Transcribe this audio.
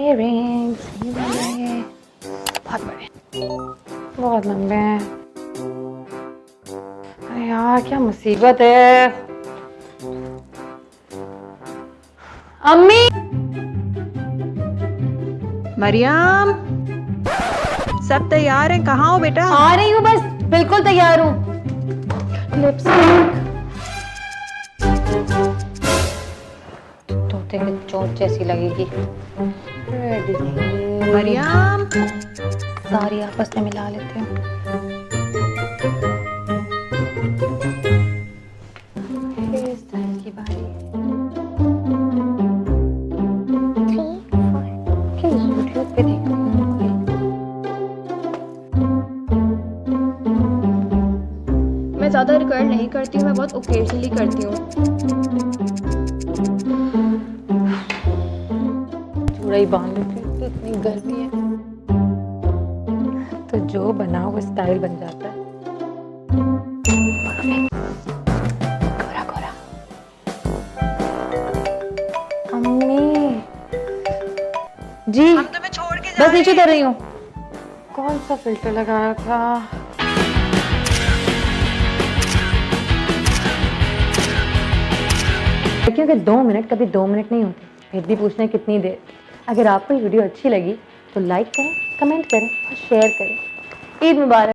Earrings बहुत बड़े, बहुत लंबे हैं। अरे यार क्या मुसीबत है। अम्मी, मरियम, सब तैयार हैं? कहाँ हो बेटा? आ रही हूँ, बस बिल्कुल तैयार हूँ। लिपस्टिक तोते की चोंच जैसी लगेगी। रेडी, मरियम, सारी आपस में मिला लेते हैं। हेयर स्टाइल की बारी। यूट्यूब पे देखती हूँ। मैं ज़्यादा रिकॉर्ड नहीं करती हूँ, मैं बहुत ओकेजनली करती हूँ। चूड़ा ही बांध लेती हूँ, तो इतनी गर्मी है तो जो बनाओ वो स्टाइल बन जाता है। गोरा गोरा। अम्मी जी, हम तुम्हें छोड़ के जा बस रहे नीचे हैं। कर रही हूँ। कौन सा फिल्टर लगाया था? क्योंकि 2 मिनट कभी 2 मिनट नहीं होते, फिर भी पूछना है कितनी देर। अगर आपको ये वीडियो अच्छी लगी तो लाइक करें, कमेंट करें और शेयर करें। ईद मुबारक।